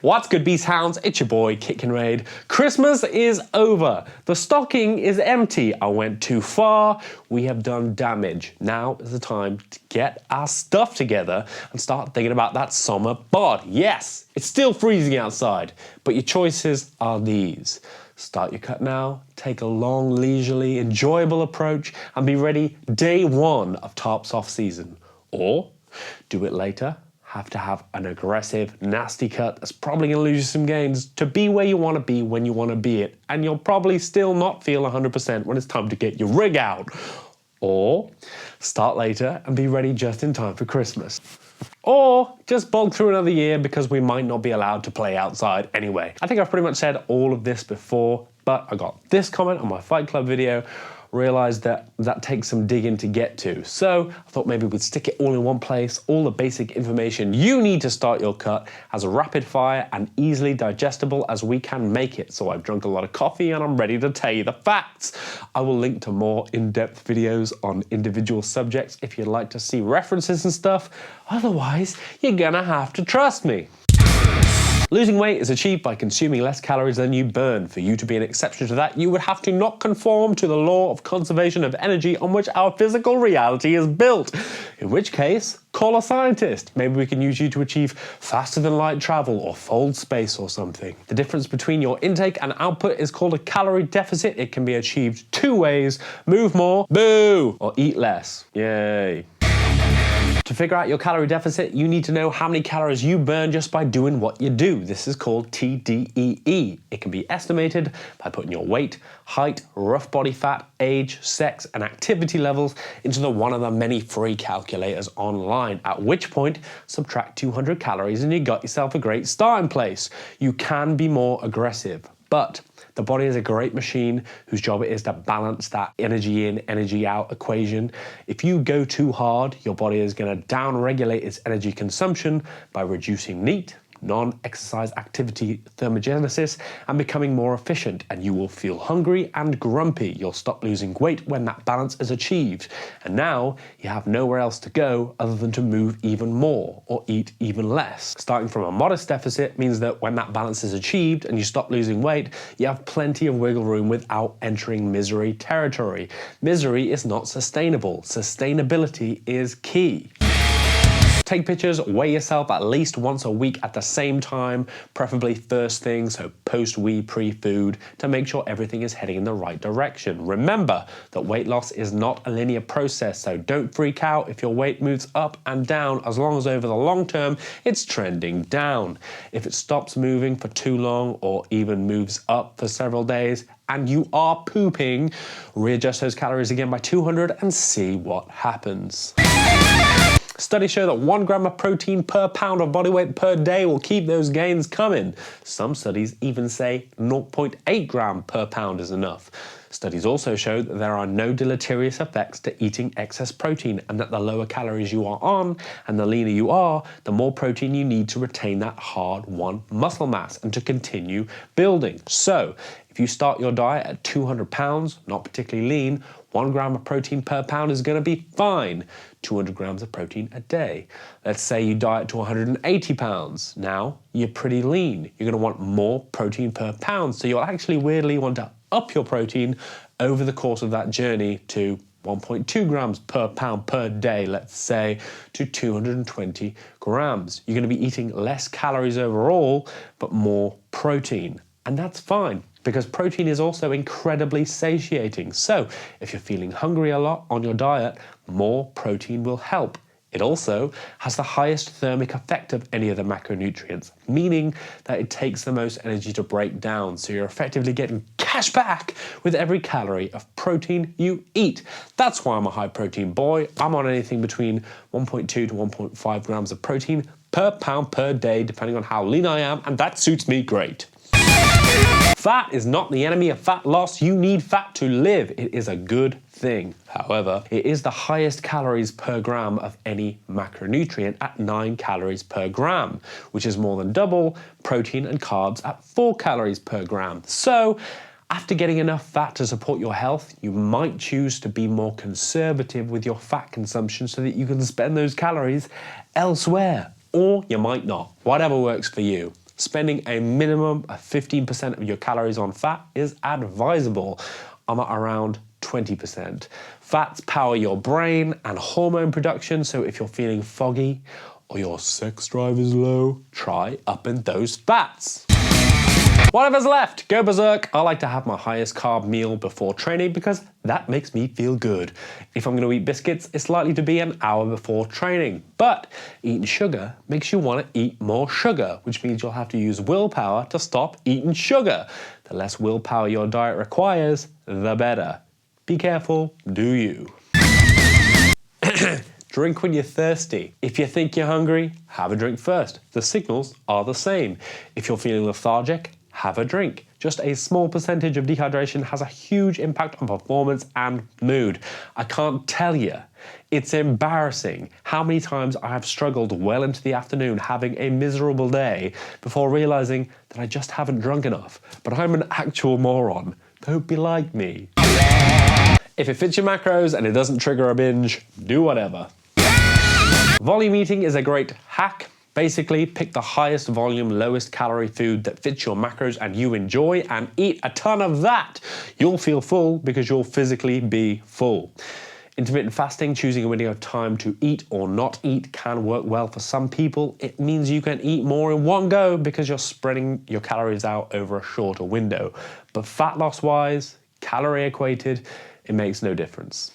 What's good, Beast Hounds? It's your boy, Kickin' Raid. Christmas is over. The stocking is empty. I went too far. We have done damage. Now is the time to get our stuff together and start thinking about that summer bod. Yes, it's still freezing outside, but your choices are these. Start your cut now, take a long, leisurely, enjoyable approach, and be ready day one of Tarp's off season. Or do it later. Have to have an aggressive, nasty cut that's probably going to lose you some gains to be where you want to be when you want to be it. And you'll probably still not feel 100% when it's time to get your rig out. Or start later and be ready just in time for Christmas. Or just bulk through another year because we might not be allowed to play outside anyway. I think I've pretty much said all of this before, but I got this comment on my Fight Club video, realized that takes some digging to get to. So I thought maybe we'd stick it all in one place, all the basic information you need to start your cut as rapid fire and easily digestible as we can make it. So I've drunk a lot of coffee and I'm ready to tell you the facts. I will link to more in-depth videos on individual subjects if you'd like to see references and stuff. Otherwise, you're gonna have to trust me. Losing weight is achieved by consuming less calories than you burn. For you to be an exception to that, you would have to not conform to the law of conservation of energy on which our physical reality is built. In which case, call a scientist. Maybe we can use you to achieve faster than light travel or fold space or something. The difference between your intake and output is called a calorie deficit. It can be achieved two ways: move more, boo, or eat less, yay. To figure out your calorie deficit, you need to know how many calories you burn just by doing what you do. This is called TDEE. It can be estimated by putting your weight, height, rough body fat, age, sex, and activity levels into one of the many free calculators online, at which point subtract 200 calories and you got yourself a great starting place. You can be more aggressive, but the body is a great machine whose job it is to balance that energy in, energy out equation. If you go too hard, your body is going to down-regulate its energy consumption by reducing NEAT, non-exercise activity thermogenesis, and becoming more efficient, and you will feel hungry and grumpy. You'll stop losing weight when that balance is achieved, and now you have nowhere else to go other than to move even more or eat even less. Starting from a modest deficit means that when that balance is achieved and you stop losing weight, you have plenty of wiggle room without entering misery territory. Misery is not sustainable. Sustainability is key. Take pictures, weigh yourself at least once a week at the same time, preferably first thing, so post-wee, pre-food, to make sure everything is heading in the right direction. Remember that weight loss is not a linear process, so don't freak out if your weight moves up and down, as long as over the long term, it's trending down. If it stops moving for too long or even moves up for several days, and you are pooping, readjust those calories again by 200 and see what happens. Studies show that 1 gram of protein per pound of body weight per day will keep those gains coming. Some studies even say 0.8 gram per pound is enough. Studies also show that there are no deleterious effects to eating excess protein, and that the lower calories you are on and the leaner you are, the more protein you need to retain that hard-won muscle mass and to continue building. So, if you start your diet at 200 pounds, not particularly lean, 1 gram of protein per pound is going to be fine. 200 grams of protein a day. Let's say you diet to 180 pounds. Now, you're pretty lean. You're going to want more protein per pound, so you'll actually weirdly want to up your protein over the course of that journey to 1.2 grams per pound per day, let's say, to 220 grams. You're going to be eating less calories overall, but more protein. And that's fine, because protein is also incredibly satiating. So if you're feeling hungry a lot on your diet, more protein will help. It also has the highest thermic effect of any of the macronutrients, meaning that it takes the most energy to break down. So you're effectively getting cash back with every calorie of protein you eat. That's why I'm a high protein boy. I'm on anything between 1.2 to 1.5 grams of protein per pound per day, depending on how lean I am, and that suits me great. Fat is not the enemy of fat loss. You need fat to live. It is a good thing. However, it is the highest calories per gram of any macronutrient at 9 calories per gram, which is more than double protein and carbs at 4 calories per gram. So, after getting enough fat to support your health, you might choose to be more conservative with your fat consumption so that you can spend those calories elsewhere. Or you might not. Whatever works for you. Spending a minimum of 15% of your calories on fat is advisable. I'm at around 20%. Fats power your brain and hormone production, so if you're feeling foggy or your sex drive is low, try upping those fats. Whatever's left, go berserk. I like to have my highest carb meal before training because that makes me feel good. If I'm going to eat biscuits, it's likely to be an hour before training. But eating sugar makes you want to eat more sugar, which means you'll have to use willpower to stop eating sugar. The less willpower your diet requires, the better. Be careful, do you? Drink when you're thirsty. If you think you're hungry, have a drink first. The signals are the same. If you're feeling lethargic, have a drink. Just a small percentage of dehydration has a huge impact on performance and mood. I can't tell you. It's embarrassing how many times I have struggled well into the afternoon having a miserable day before realizing that I just haven't drunk enough. But I'm an actual moron. Don't be like me. If it fits your macros and it doesn't trigger a binge, do whatever. Volume eating is a great hack. Basically, pick the highest volume, lowest calorie food that fits your macros and you enjoy and eat a ton of that. You'll feel full because you'll physically be full. Intermittent fasting, choosing a window of time to eat or not eat, can work well for some people. It means you can eat more in one go because you're spreading your calories out over a shorter window. But fat loss wise, calorie equated, it makes no difference.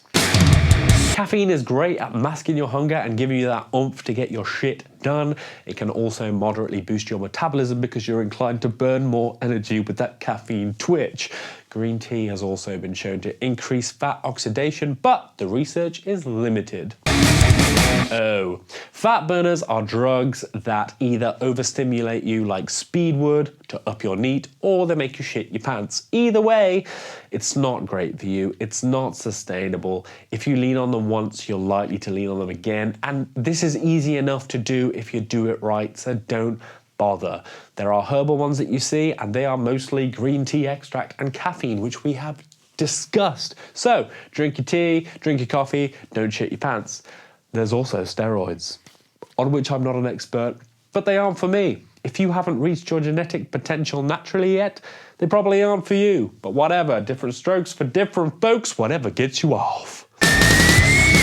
Caffeine is great at masking your hunger and giving you that oomph to get your shit done. It can also moderately boost your metabolism because you're inclined to burn more energy with that caffeine twitch. Green tea has also been shown to increase fat oxidation, but the research is limited. Oh, fat burners are drugs that either overstimulate you like speed would to up your NEAT, or they make you shit your pants. Either way, it's not great for you. It's not sustainable. If you lean on them once, you're likely to lean on them again. And this is easy enough to do if you do it right, so don't bother. There are herbal ones that you see, and they are mostly green tea extract and caffeine, which we have discussed. So drink your tea, drink your coffee, don't shit your pants. There's also steroids, on which I'm not an expert, but they aren't for me. If you haven't reached your genetic potential naturally yet, they probably aren't for you. But whatever, different strokes for different folks, whatever gets you off.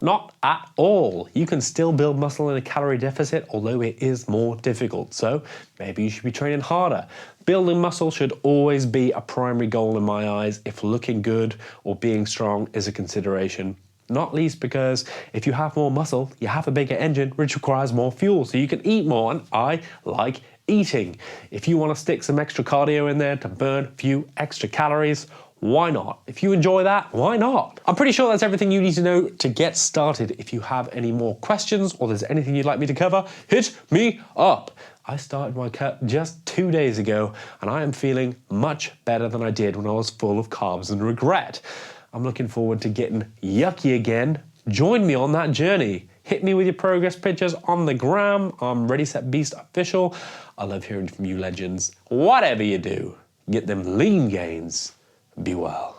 Not at all. You can still build muscle in a calorie deficit, although it is more difficult. So maybe you should be training harder. Building muscle should always be a primary goal in my eyes if looking good or being strong is a consideration. Not least because if you have more muscle, you have a bigger engine, which requires more fuel, so you can eat more, and I like eating. If you want to stick some extra cardio in there to burn a few extra calories, why not? If you enjoy that, why not? I'm pretty sure that's everything you need to know to get started. If you have any more questions or there's anything you'd like me to cover, hit me up. I started my cut just 2 days ago, and I am feeling much better than I did when I was full of carbs and regret. I'm looking forward to getting yucky again. Join me on that journey. Hit me with your progress pictures on the gram. I'm Ready Set Beast Official. I love hearing from you legends. Whatever you do, get them lean gains. Be well.